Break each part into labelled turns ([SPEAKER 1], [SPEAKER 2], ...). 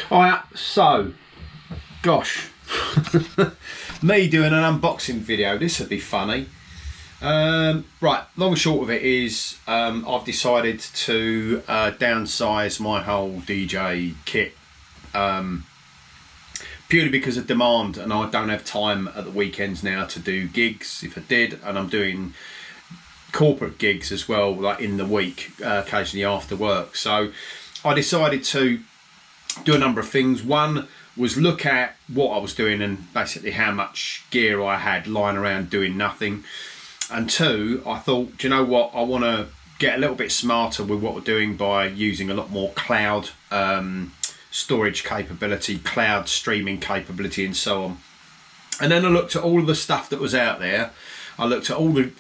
[SPEAKER 1] Alright, so, gosh, me doing an unboxing video, this would be funny. Right, long and short of it is, I've decided to downsize my whole DJ kit, purely because of demand, and I don't have time at the weekends now to do gigs, if I did, and I'm doing corporate gigs as well, like in the week, occasionally after work. So I decided to do a number of things. One was look at what I was doing and basically how much gear I had lying around doing nothing. And two, I thought, do you know what, I want to get a little bit smarter with what we're doing by using a lot more cloud storage capability, cloud streaming capability, and so on. And then I looked at all of the stuff that was out there. I looked at all the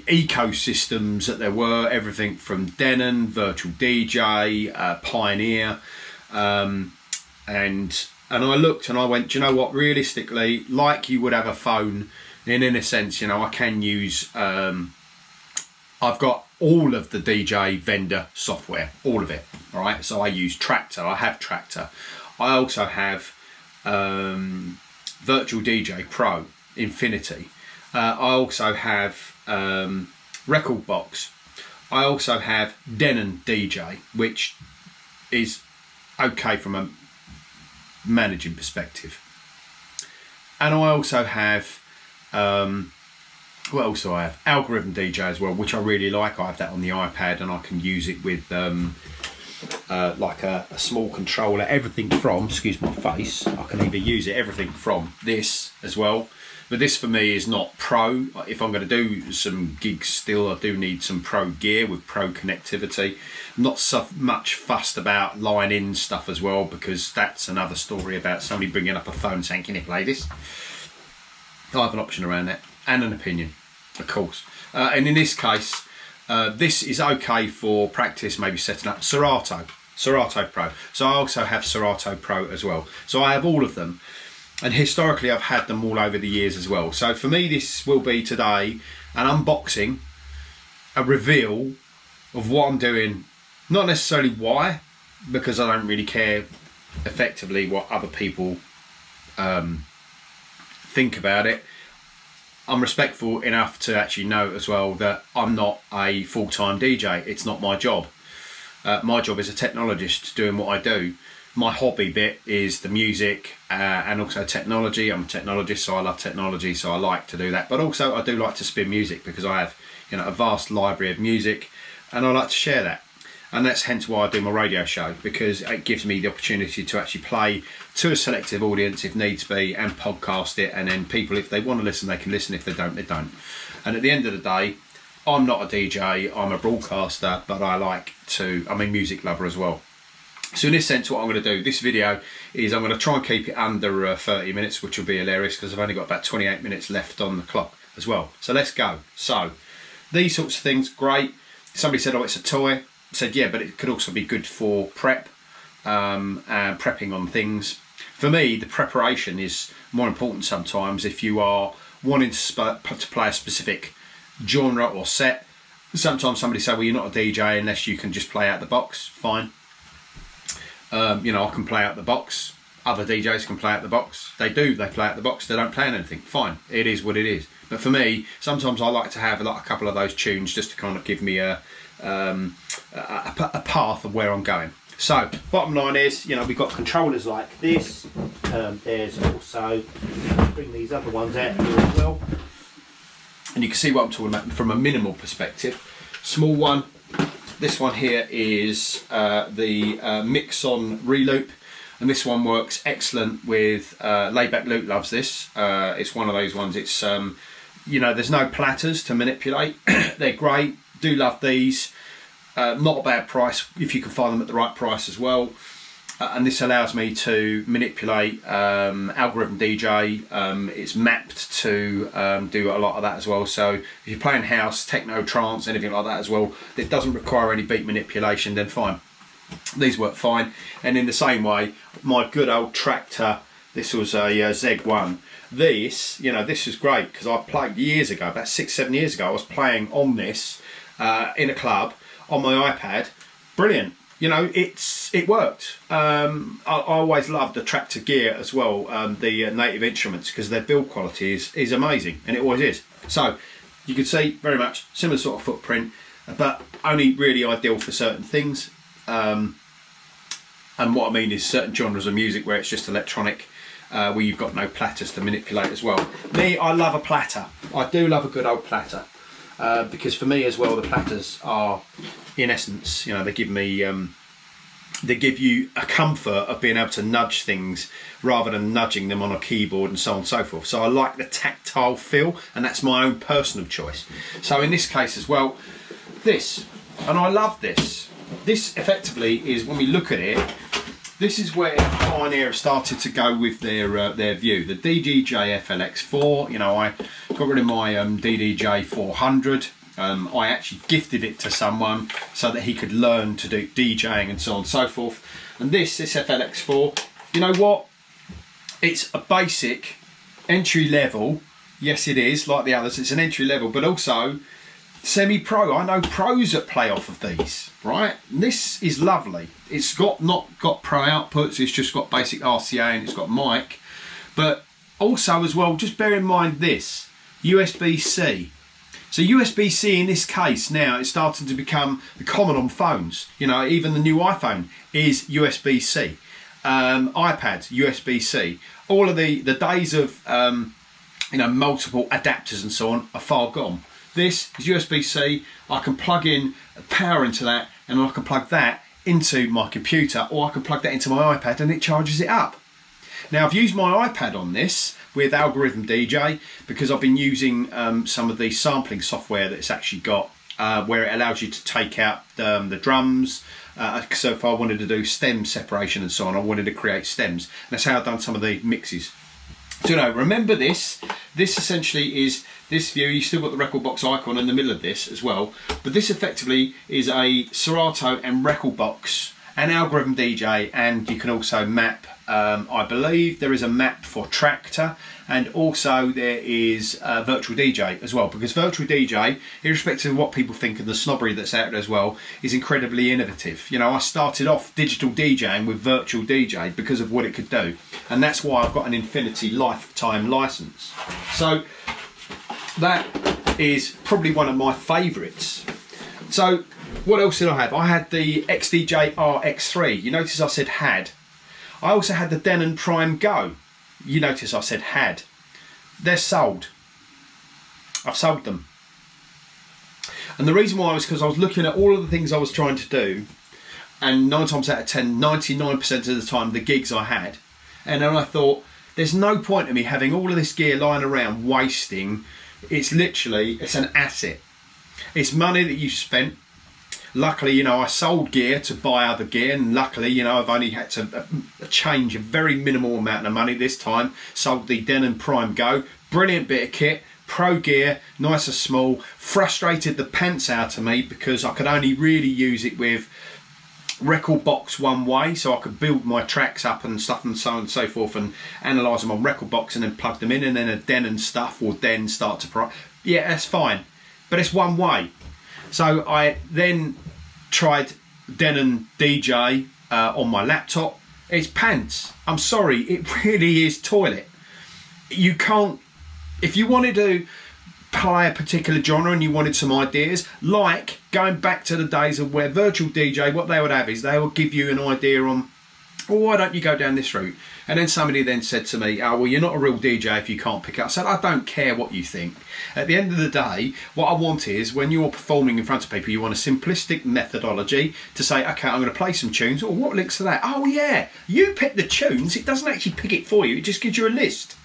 [SPEAKER 1] ecosystems that there were, everything from Denon, Virtual DJ, Pioneer, and I looked and I went, do you know what, realistically, like you would have a phone, in a sense, you know, I can use, I've got all of the DJ vendor software, all of it, all right? So I use Tractor, I have Tractor. I also have Virtual DJ Pro, Infinity. I also have Record Box. I also have Denon DJ, which is okay from a managing perspective. And I also have, what else do I have? Algorithm DJ as well, which I really like. I have that on the iPad and I can use it with like a small controller, everything from, excuse my face, I can either use it, everything from this as well. But this for me is not pro. If I'm going to do some gigs still, I do need some pro gear with pro connectivity. I'm not so much fussed about line in stuff as well, because that's another story about somebody bringing up a phone saying, can you play this? I have an option around that and an opinion, of course. And in this case, this is okay for practice, maybe setting up Serato Pro. So I also have Serato Pro as well. So I have all of them. And historically, I've had them all over the years as well. So for me, this will be today an unboxing, a reveal of what I'm doing. Not necessarily why, because I don't really care effectively what other people think about it. I'm respectful enough to actually know as well that I'm not a full-time DJ. It's not my job. My job is a technologist doing what I do. My hobby bit is the music and also technology. I'm a technologist, so I love technology, so I like to do that. But also I do like to spin music because I have, you know, a vast library of music and I like to share that. And that's hence why I do my radio show, because it gives me the opportunity to actually play to a selective audience if needs be and podcast it, and then people, if they want to listen, they can listen. If they don't, they don't. And at the end of the day, I'm not a DJ, I'm a broadcaster, but I'm a music lover as well. So in this sense, what I'm going to do, this video is I'm going to try and keep it under 30 minutes, which will be hilarious because I've only got about 28 minutes left on the clock as well. So let's go. So these sorts of things, great. Somebody said, oh, it's a toy. I said, yeah, but it could also be good for prep and prepping on things. For me, the preparation is more important sometimes if you are wanting to play a specific genre or set. Sometimes somebody say, well, you're not a DJ unless you can just play out the box. Fine. You know, I can play out the box. Other DJs can play out the box. They play out the box. They don't play on anything. Fine, it is what it is. But for me, sometimes I like to have a couple of those tunes just to kind of give me a path of where I'm going. So, bottom line is, you know, we've got controllers like this. There's also, bring these other ones out here as well. And you can see what I'm talking about from a minimal perspective. Small one. This one here is the Mixon Reloop, and this one works excellent with Layback Luke loves this. It's one of those ones, it's, you know, there's no platters to manipulate. They're great, do love these. Not a bad price if you can find them at the right price as well. And this allows me to manipulate algorithm DJ. It's mapped to do a lot of that as well. So if you're playing house, techno, trance, anything like that as well, that doesn't require any beat manipulation, then fine. These work fine. And in the same way, my good old Tractor, this was a Z1. This, you know, this is great because I played years ago, about 6-7 years ago, I was playing on this in a club on my iPad, brilliant. You know, it worked. I always loved the Tractor gear as well, the Native Instruments, because their build quality is amazing, and it always is. So you can see very much similar sort of footprint, but only really ideal for certain things. And what I mean is certain genres of music where it's just electronic, where you've got no platters to manipulate as well. Me, I love a platter. I do love a good old platter, because for me as well, the platters are, in essence, you know, they give me, they give you a comfort of being able to nudge things rather than nudging them on a keyboard and so on and so forth. So I like the tactile feel, and that's my own personal choice. So in this case as well, this, and I love this. This effectively is, when we look at it, this is where Pioneer have started to go with their view. The DDJ FLX4, you know, I got rid of my DDJ 400. I actually gifted it to someone so that he could learn to do DJing and so on and so forth. And this FLX4, you know what? It's a basic entry level. Yes, it is, like the others. It's an entry level, but also semi-pro. I know pros that play off of these, right? And this is lovely. It's not got pro outputs. It's just got basic RCA and it's got mic. But also as well, just bear in mind this, USB-C. So USB-C in this case now is starting to become common on phones. You know, even the new iPhone is USB-C. iPads, USB-C. All of the days of you know, multiple adapters and so on are far gone. This is USB-C. I can plug in power into that, and I can plug that into my computer, or I can plug that into my iPad and it charges it up. Now I've used my iPad on this with Algorithm DJ because I've been using some of the sampling software that it's actually got, where it allows you to take out the drums. So if I wanted to do stem separation and so on, I wanted to create stems. That's how I've done some of the mixes. So no, remember this. This essentially is this view. You still got the record box icon in the middle of this as well, but this effectively is a Serato and record box and Algorithm DJ, and you can also map. I believe there is a map for Tractor, and also there is Virtual DJ as well, because Virtual DJ, irrespective of what people think of the snobbery that's out there as well, is incredibly innovative. You know, I started off digital DJing with Virtual DJ because of what it could do, and that's why I've got an infinity lifetime license. So that is probably one of my favourites. So what else did I have? I had the XDJ RX3. You notice I said had. I also had the Denon Prime Go. You notice I said had. They're sold. I've sold them. And the reason why was because I was looking at all of the things I was trying to do, and 9 times out of 10, 99% of the time, the gigs I had. And then I thought, there's no point in me having all of this gear lying around wasting. It's literally, it's an asset. It's money that you spent. Luckily, you know, I sold gear to buy other gear, and luckily, you know, I've only had to change a very minimal amount of money this time. Sold the Denon Prime Go, brilliant bit of kit, pro gear, nice and small. Frustrated the pants out of me because I could only really use it with record box one way, so I could build my tracks up and stuff and so on and so forth, and analyse them on record box and then plug them in, and then a Denon stuff will then start to yeah, that's fine, but it's one way. So I then tried Denon DJ on my laptop. It's pants. I'm sorry, it really is toilet. You can't, if you wanted to play a particular genre and you wanted some ideas, like going back to the days of where Virtual DJ, what they would have is they would give you an idea on, well, why don't you go down this route? And then somebody then said to me, oh, well, you're not a real DJ if you can't pick up. I said, I don't care what you think. At the end of the day, what I want is, when you're performing in front of people, you want a simplistic methodology to say, okay, I'm going to play some tunes. Oh, what links to that? Oh, yeah, you pick the tunes. It doesn't actually pick it for you. It just gives you a list.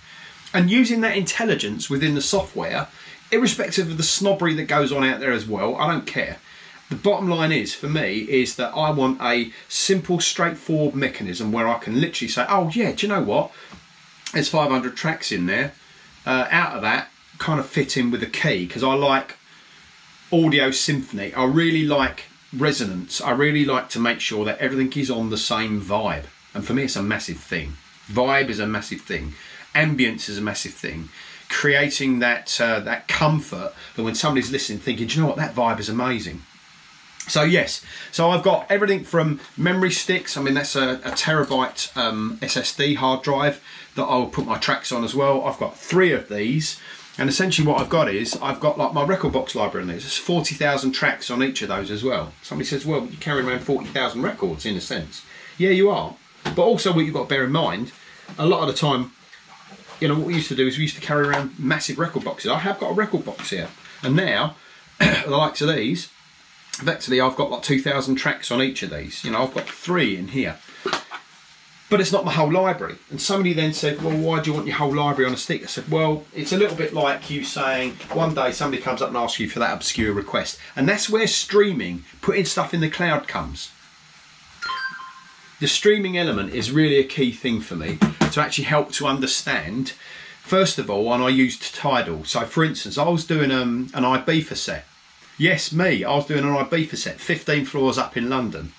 [SPEAKER 1] And using that intelligence within the software, irrespective of the snobbery that goes on out there as well, I don't care. The bottom line is, for me, is that I want a simple, straightforward mechanism where I can literally say, oh yeah, do you know what? There's 500 tracks in there. Out of that, kind of fit in with a key, because I like audio symphony. I really like resonance. I really like to make sure that everything is on the same vibe. And for me, it's a massive thing. Vibe is a massive thing. Ambience is a massive thing. Creating that comfort that when somebody's listening, thinking, do you know what, that vibe is amazing. So yes, so I've got everything from memory sticks. I mean, that's a terabyte SSD hard drive that I'll put my tracks on as well. I've got 3 of these, and essentially what I've got is I've got like my record box library on these. There's 40,000 tracks on each of those as well. Somebody says, well, you're carrying around 40,000 records in a sense. Yeah, you are. But also what you've got to bear in mind, a lot of the time, you know, what we used to do is we used to carry around massive record boxes. I have got a record box here, and now the likes of these, effectively I've got like 2,000 tracks on each of these. You know, I've got 3 in here, but it's not my whole library. And somebody then said, well, why do you want your whole library on a stick? I said, well, it's a little bit like you saying one day somebody comes up and asks you for that obscure request, and that's where streaming, putting stuff in the cloud comes. The streaming element is really a key thing for me to actually help to understand. First of all, and I used Tidal. So for instance, I was doing an Ibiza set. Yes, me, I was doing an Ibiza set, 15 floors up in London.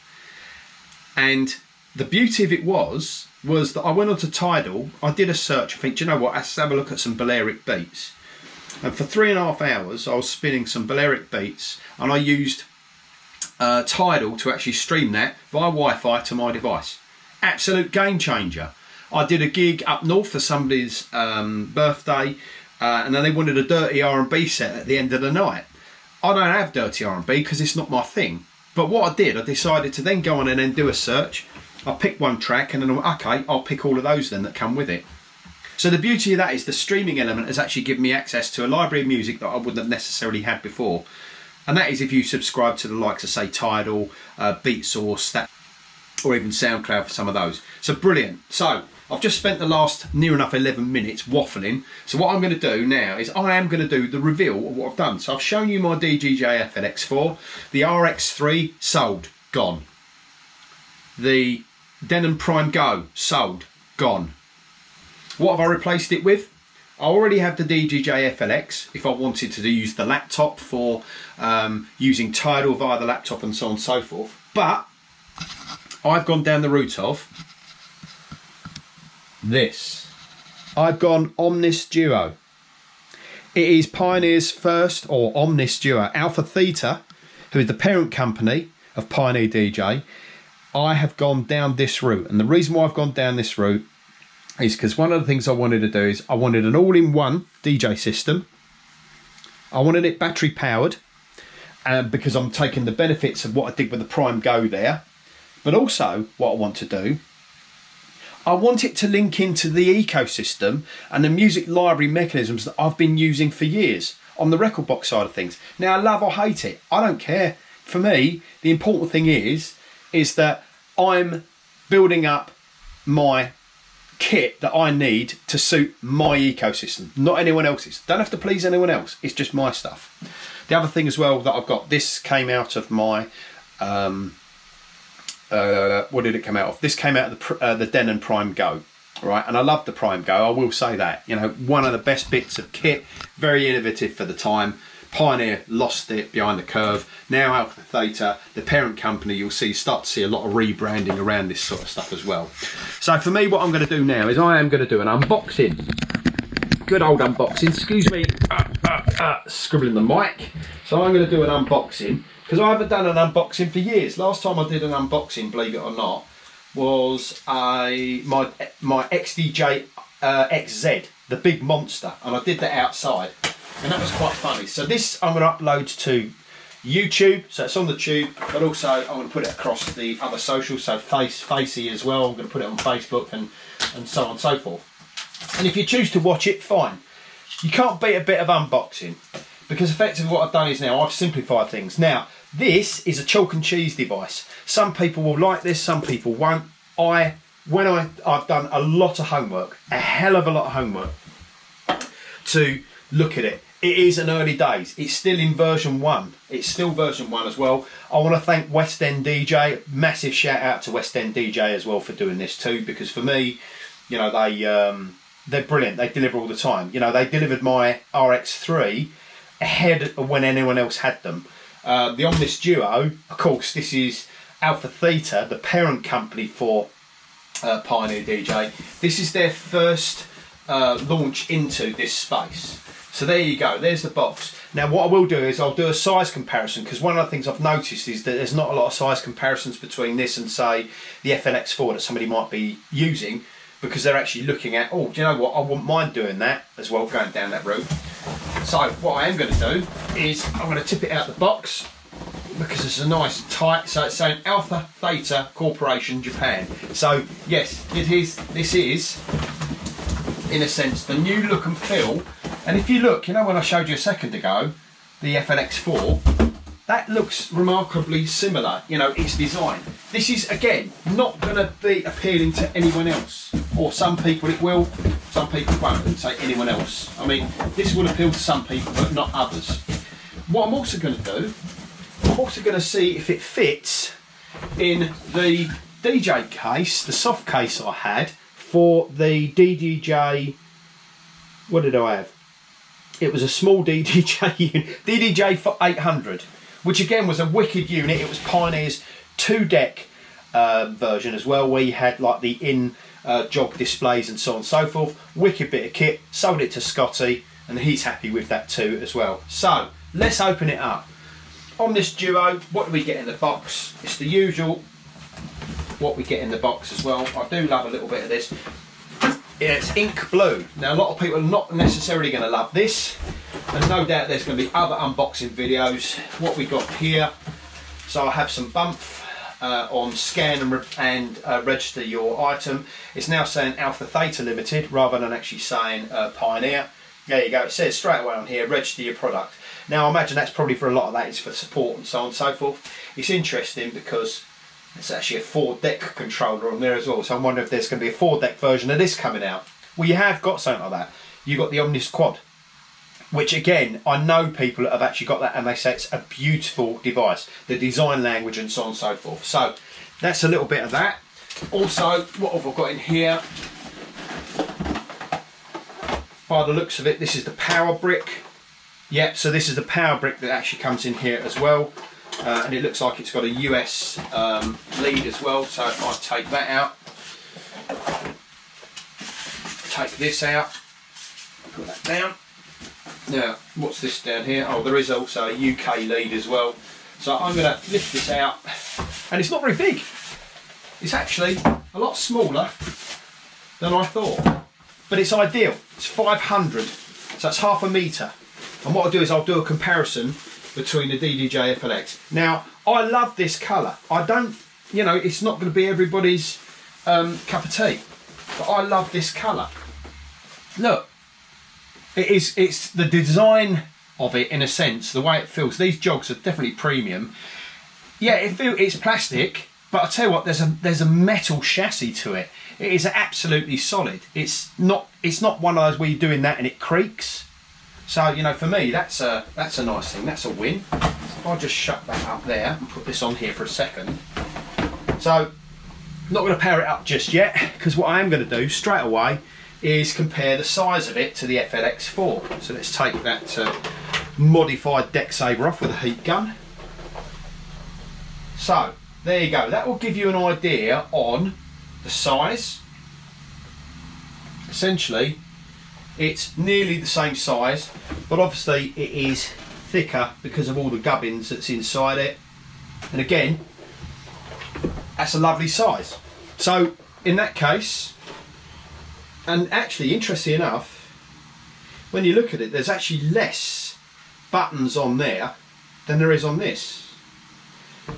[SPEAKER 1] And the beauty of it was that I went onto Tidal, I did a search, I think, do you know what, let's have a look at some Balearic beats. And for 3.5 hours, I was spinning some Balearic beats, and I used Tidal to actually stream that via Wi-Fi to my device. Absolute game changer. I did a gig up north for somebody's birthday, and then they wanted a dirty R&B set at the end of the night. I don't have dirty R&B because it's not my thing. But what I did, I decided to then go on and then do a search. I picked one track and then I went, okay, I'll pick all of those then that come with it. So the beauty of that is the streaming element has actually given me access to a library of music that I wouldn't have necessarily had before. And that is if you subscribe to the likes of, say, Tidal, BeatSource, or even SoundCloud for some of those. So brilliant. So I've just spent the last near enough 11 minutes waffling. So what I'm going to do now is I am going to do the reveal of what I've done. So I've shown you my DJI FLX4, the RX3 sold, gone. The Denon Prime Go sold, gone. What have I replaced it with? I already have the DJI FLX if I wanted to use the laptop for using Tidal via the laptop and so on and so forth. But I've gone down the route of this. I've gone Omnis Duo. It is Pioneer's first, or Omnis Duo, Alpha Theta, who is the parent company of Pioneer DJ. I have gone down this route, and the reason why I've gone down this route is because one of the things I wanted to do is I wanted an all-in-one DJ system. I wanted it battery powered, because I'm taking the benefits of what I did with the Prime Go there. But also what I want to do, I want it to link into the ecosystem and the music library mechanisms that I've been using for years on the record box side of things. Now, love or hate it, I don't care. For me, the important thing is that I'm building up my kit that I need to suit my ecosystem, not anyone else's. Don't have to please anyone else, it's just my stuff. The other thing as well that I've got, this came out of my what did it come out of? This came out of the Denon Prime Go, right? And I love the Prime Go, I will say that. You know, one of the best bits of kit, very innovative for the time. Pioneer lost it behind the curve. Now Alpha Theta, the parent company, you'll start to see a lot of rebranding around this sort of stuff as well. So for me, what I'm going to do now is I am going to do an unboxing. Good old unboxing. Excuse me, scribbling the mic. So I'm going to do an unboxing because I haven't done an unboxing for years. Last time I did an unboxing, believe it or not, was my XDJ XZ, the big monster, and I did that outside. And that was quite funny. So this I'm going to upload to YouTube, so it's on the tube, but also I'm going to put it across the other socials, so Facey as well. I'm going to put it on Facebook and so on and so forth. And if you choose to watch it, fine. You can't beat a bit of unboxing, because effectively what I've done is now I've simplified things. Now, this is a chalk and cheese device. Some people will like this, some people won't. I've done a lot of homework, a hell of a lot of homework to look at it. It is an early days. It's still in version 1. It's still version 1 as well. I want to thank West End DJ. Massive shout out to West End DJ as well for doing this too, because for me, you know, they're brilliant. They deliver all the time. You know, they delivered my RX3 ahead of when anyone else had them. The Omnis Duo, of course, this is Alpha Theta, the parent company for Pioneer DJ. This is their first launch into this space. So there you go, there's the box. Now what I will do is I'll do a size comparison, because one of the things I've noticed is that there's not a lot of size comparisons between this and say the FLX4 that somebody might be using, because they're actually looking at, oh, do you know what, I wouldn't mind doing that as well, going down that route. So what I am going to do is I'm going to tip it out the box, because it's a nice tight, so it's saying Alpha Theta Corporation Japan. So yes, this is in a sense the new look and feel. And if you look, you know when I showed you a second ago the FLX4, that looks remarkably similar, you know, its design. This is again not going to be appealing to anyone else, or some people it will, some people won't. I wouldn't say anyone else. I mean, this will appeal to some people but not others. What I'm also going to do, I'm also going to see if it fits in the DJ case, the soft case I had for the DDJ. What did I have? It was a small DDJ unit, DDJ for 800, which again was a wicked unit. It was Pioneer's 2-deck version as well, where you had like the jog displays and so on and so forth. Wicked bit of kit. Sold it to Scotty, and he's happy with that too as well. So let's open it up. On this Duo, what do we get in the box? It's the usual what we get in the box as well. I do love a little bit of this. Yeah, it's ink blue. Now a lot of people are not necessarily going to love this, and no doubt there's going to be other unboxing videos. What we got here, so I have some bump on scan and register your item. It's now saying Alpha Theta Limited rather than actually saying Pioneer. There you go, it says straight away on here, register your product. Now I imagine that's probably for a lot of that, it's for support and so on and so forth. It's interesting because it's actually a 4-deck controller on there as well, so I'm wondering if there's going to be a 4-deck version of this coming out. Well, you have got something like that. You've got the Omnis Quad, which again, I know people that have actually got that and they say it's a beautiful device. The design language and so on and so forth. So that's a little bit of that. Also, what have I got in here? By the looks of it, this is the power brick. Yep, so this is the power brick that actually comes in here as well. And it looks like it's got a US lead as well, so if I take that out, take this out, put that down. Now, what's this down here? Oh, there is also a UK lead as well. So I'm going to lift this out, and it's not very big. It's actually a lot smaller than I thought, but it's ideal. It's 500, so that's half a metre. And what I'll do is I'll do a comparison between the DDJ FLX. Now, I love this colour. I don't, you know, it's not going to be everybody's cup of tea, but I love this colour. Look, it's the design of it in a sense, the way it feels. These jogs are definitely premium. Yeah, it's plastic, but I tell you what, there's a metal chassis to it. It is absolutely solid. It's not one of those where you're doing that and it creaks. So, you know, for me, that's a nice thing. That's a win. So I'll just shut that up there and put this on here for a second. So, not going to power it up just yet, because what I am going to do straight away is compare the size of it to the FLX4. So let's take that modified deck saver off with a heat gun. So, there you go. That will give you an idea on the size. Essentially, it's nearly the same size, but obviously it is thicker because of all the gubbins that's inside it. And again, that's a lovely size. So in that case, and actually interesting enough, when you look at it, there's actually less buttons on there than there is on this,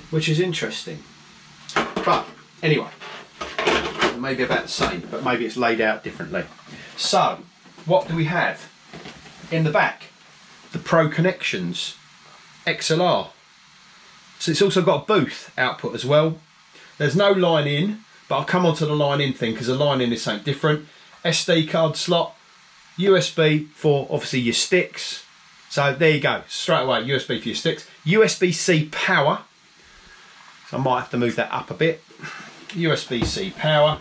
[SPEAKER 1] which is interesting. But anyway, maybe about the same, but maybe it's laid out differently. So what do we have in the back? The Pro Connections XLR. So it's also got a booth output as well. There's no line in, but I'll come on to the line in thing because the line in is something different. SD card slot, USB for obviously your sticks. So there you go, straight away, USB for your sticks. USB-C power. So I might have to move that up a bit. USB-C power.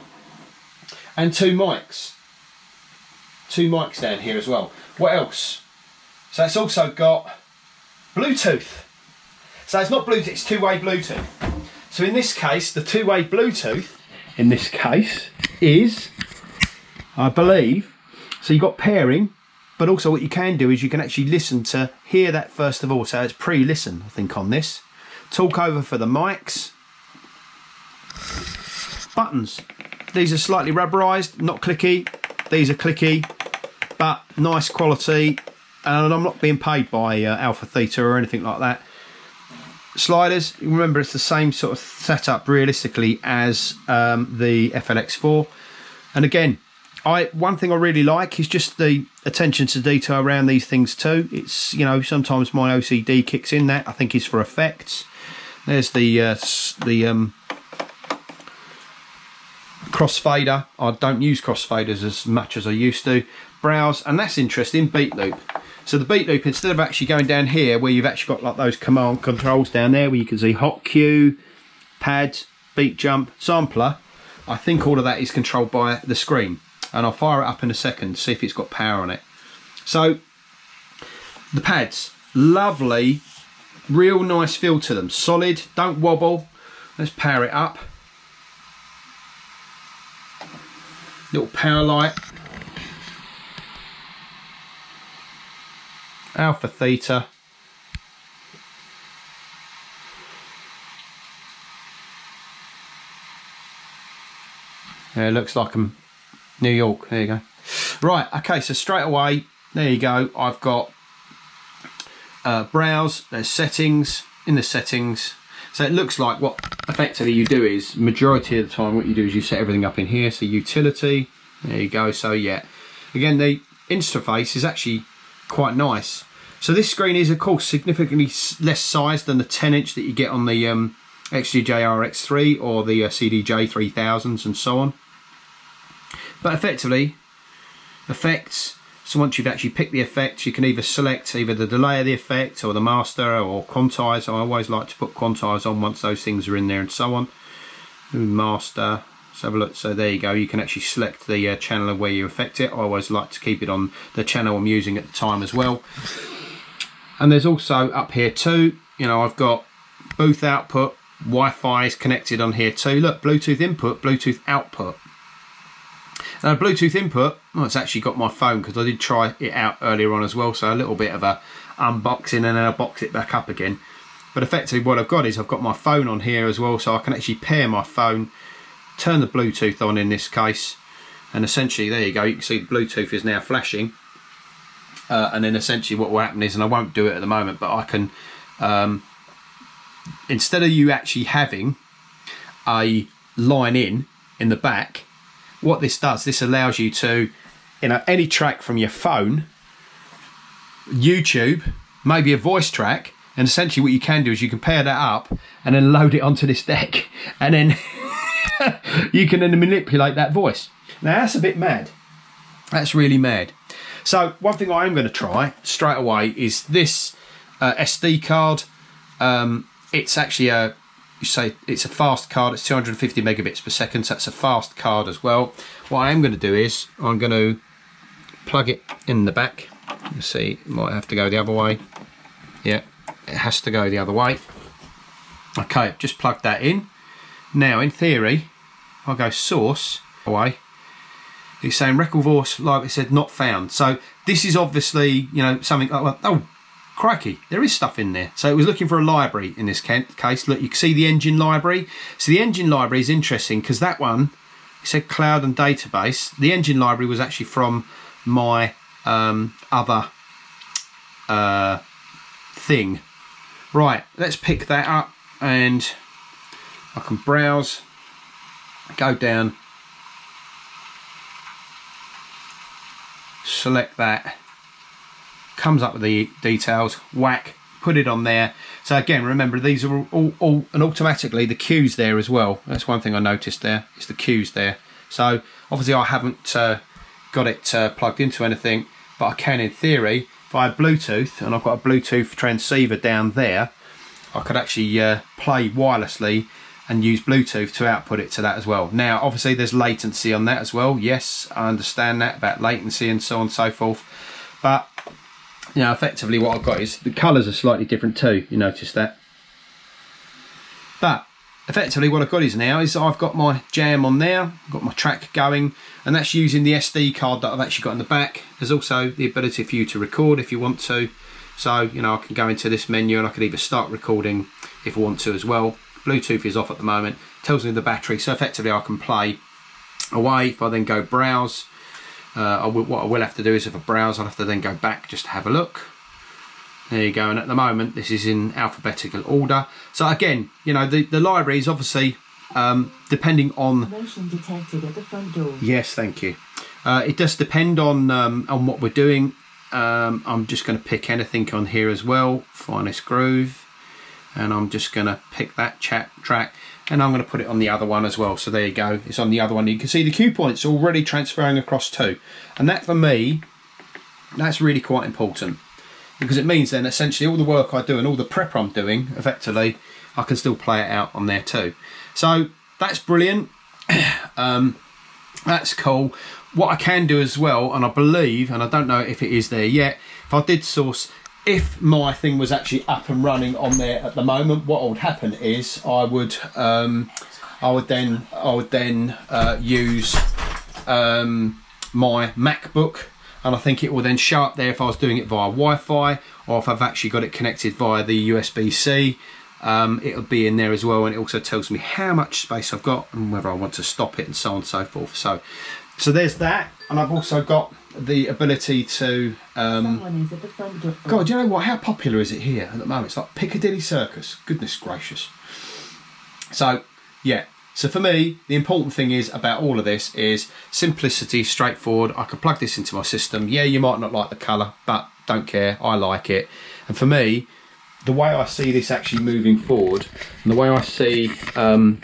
[SPEAKER 1] And two mics. Two mics down here as well. What else? So it's also got Bluetooth. So it's not Bluetooth, it's two-way Bluetooth. So in this case, the two-way Bluetooth, in this case, is, I believe, so you've got pairing, But also what you can do is you can actually listen to hear that first of all. So it's pre-listen, I think, on this. Talk over for the mics. Buttons. These are slightly rubberized, not clicky. These are clicky, but nice quality. And I'm not being paid by Alpha Theta or anything like that. Sliders, remember it's the same sort of setup realistically as the FLX4. And again, one thing I really like is just the attention to detail around these things too. It's, you know, sometimes my OCD kicks in. That I think is for effects. There's the crossfader. I don't use crossfaders as much as I used to. Browse, and that's interesting, beat loop. So the beat loop, instead of actually going down here where you've actually got like those command controls down there where you can see hot cue, pad, beat jump, sampler, I think all of that is controlled by the screen. And I'll fire it up in a second to see if it's got power on it. So the pads, lovely, real nice feel to them, solid, don't wobble. Let's power it up. Little power light. Alpha Theta. Yeah, it looks like I'm New York. There you go. Right, okay, so straight away, there you go. I've got browse, there's settings, in the settings. So it looks like what effectively you do is, majority of the time what you do is you set everything up in here. So utility, there you go. So yeah, again, the interface is actually quite nice. So this screen is of course significantly less size than the 10-inch that you get on the XDJ RX3 or the CDJ 3000s and so on. But effectively, effects, so once you've actually picked the effects, you can either select either the delay of the effect or the master or quantize. I always like to put quantize on once those things are in there and so on. Master, let's have a look. So there you go, you can actually select the channel of where you affect it. I always like to keep it on the channel I'm using at the time as well. And there's also up here too, you know, I've got booth output, Wi-Fi is connected on here too. Look, Bluetooth input, Bluetooth output. Now Bluetooth input, well, it's actually got my phone because I did try it out earlier on as well, so a little bit of a unboxing and then I'll box it back up again. But effectively what I've got is I've got my phone on here as well, so I can actually pair my phone, turn the Bluetooth on in this case, and essentially there you go, you can see the Bluetooth is now flashing. And then essentially what will happen is, and I won't do it at the moment, but I can, instead of you actually having a line in the back, what this does, this allows you to, you know, any track from your phone, YouTube, maybe a voice track, and essentially what you can do is you can pair that up and then load it onto this deck, and then you can then manipulate that voice. Now that's a bit mad. That's really mad. So one thing I am going to try straight away is this SD card. It's actually a, you say it's a fast card. It's 250 megabits per second, so it's a fast card as well. What I am going to do is I'm going to plug it in the back. You see, it might have to go the other way. Yeah, it has to go the other way. Okay, just plug that in. Now, in theory, if I go source away, it's saying record voice, like I said, not found. So this is obviously, you know, something like, well, oh, crikey, there is stuff in there. So it was looking for a library in this case. Look, you can see the engine library. So the engine library is interesting because that one, it said cloud and database. The engine library was actually from my other thing. Right, let's pick that up and I can browse, go down, select that, comes up with the details, whack, put it on there. So again, remember these are all and automatically the cues there as well. That's one thing I noticed there, is the cues there. So obviously I haven't got it plugged into anything, but I can in theory, if I had Bluetooth and I've got a Bluetooth transceiver down there, I could actually play wirelessly and use Bluetooth to output it to that as well. Now obviously there's latency on that as well. Yes, I understand that about latency and so on and so forth, but you know, effectively what I've got is the colours are slightly different too, you notice that. But effectively what I've got is now is I've got my jam on there, I've got my track going, and that's using the SD card that I've actually got in the back. There's also the ability for you to record if you want to. So, you know, I can go into this menu and I can either start recording if I want to as well. Bluetooth is off at the moment, tells me the battery, so effectively I can play away. If I then go browse, what I will have to do is if I browse, I'll have to then go back just to have a look. There you go, and at the moment this is in alphabetical order. So again, you know, the library is obviously depending on...
[SPEAKER 2] Motion detected at the front door.
[SPEAKER 1] Yes, thank you. It does depend on what we're doing. I'm just going to pick anything on here as well, Finest Groove, and I'm just going to pick that track, and I'm going to put it on the other one as well. So there you go, it's on the other one. You can see the cue points already transferring across too, and that for me, that's really quite important, because it means then essentially all the work I do and all the prep I'm doing, effectively I can still play it out on there too. So that's brilliant. That's cool. What I can do as well, and I believe, and I don't know if it is there yet, if I did source, if my thing was actually up and running on there at the moment, what would happen is I would then use my MacBook, and I think it will then show up there if I was doing it via Wi-Fi, or if I've actually got it connected via the USB-C. It'll be in there as well, and it also tells me how much space I've got and whether I want to stop it and so on and so forth. So there's that, and I've also got the ability to
[SPEAKER 2] Someone is at the front door.
[SPEAKER 1] God, you know what, how popular is it here at the moment? It's like Piccadilly Circus, goodness gracious. So yeah, so for me the important thing is about all of this is simplicity, straightforward. I can plug this into my system. Yeah, you might not like the colour, but don't care, I like it. And for me, the way I see this actually moving forward, and the way I see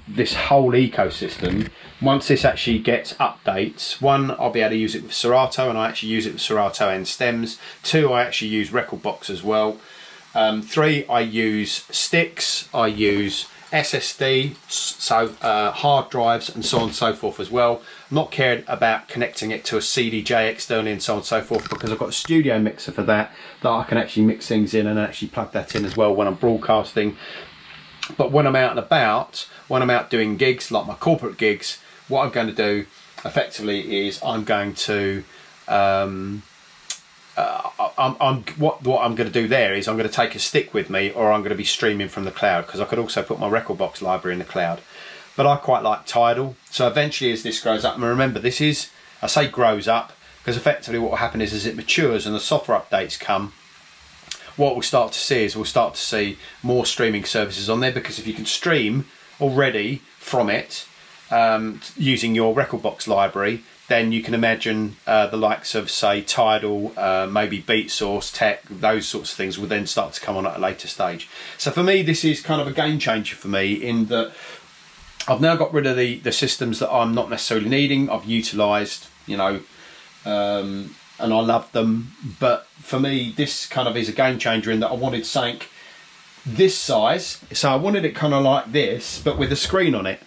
[SPEAKER 1] this whole ecosystem, once this actually gets updates, one, I'll be able to use it with Serato, and I actually use it with Serato and stems. Two, I actually use Rekordbox as well. Three, I use sticks, I use SSD, so hard drives and so on and so forth as well. I'm not cared about connecting it to a CDJ externally and so on and so forth, because I've got a studio mixer for that I can actually mix things in and actually plug that in as well when I'm broadcasting. But when I'm out and about, when I'm out doing gigs like my corporate gigs, what I'm going to do effectively is I'm going to what I'm going to do there is I'm going to take a stick with me, or I'm going to be streaming from the cloud, because I could also put my Rekordbox library in the cloud. But I quite like Tidal. So eventually as this grows up, and remember this is, I say grows up, because effectively what will happen is as it matures and the software updates come, what we'll start to see is we'll start to see more streaming services on there, because if you can stream already from it using your Rekordbox library, then you can imagine the likes of, say, Tidal, maybe BeatSource, Tech, those sorts of things will then start to come on at a later stage. So for me, this is kind of a game changer for me, in that I've now got rid of the systems that I'm not necessarily needing. I've utilised, you know, and I love them. But for me, this kind of is a game changer, in that I wanted something this size. So I wanted it kind of like this, but with a screen on it.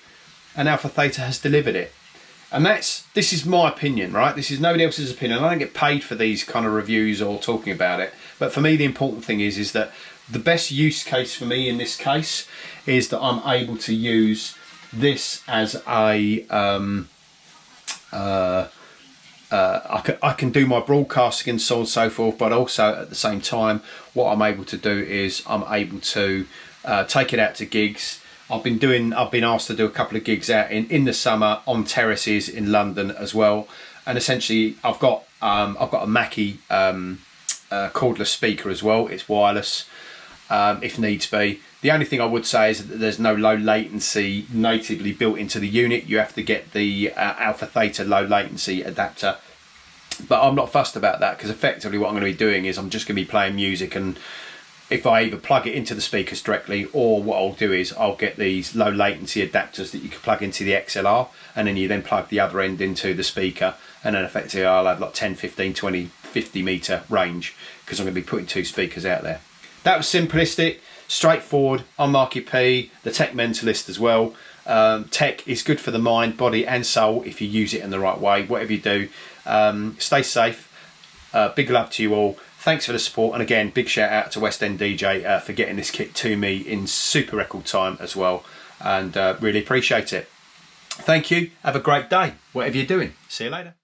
[SPEAKER 1] And Alpha Theta has delivered it. And this is my opinion, right? This is nobody else's opinion. I don't get paid for these kind of reviews or talking about it. But for me, the important thing is that the best use case for me in this case is that I'm able to use this as a I can do my broadcasting and so on and so forth, but also at the same time, what I'm able to do is I'm able to take it out to gigs. I've been asked to do a couple of gigs out in the summer on terraces in London as well, and essentially I've got a Mackie cordless speaker as well. It's wireless if needs be. The only thing I would say is that there's no low latency natively built into the unit. You have to get the Alpha Theta low latency adapter, but I'm not fussed about that, because effectively what I'm going to be doing is I'm just going to be playing music, and if I either plug it into the speakers directly, or what I'll do is I'll get these low latency adapters that you can plug into the XLR, and then you then plug the other end into the speaker, and then effectively I'll have like 10, 15, 20, 50 metre range, because I'm going to be putting two speakers out there. That was simplistic, straightforward. I'm Marky P, the Tech Mentalist as well. Tech is good for the mind, body and soul if you use it in the right way. Whatever you do, stay safe. Big love to you all. Thanks for the support, and again, big shout out to West End DJ for getting this kit to me in super record time as well. and really appreciate it. Thank you. Have a great day, whatever you're doing. See you later.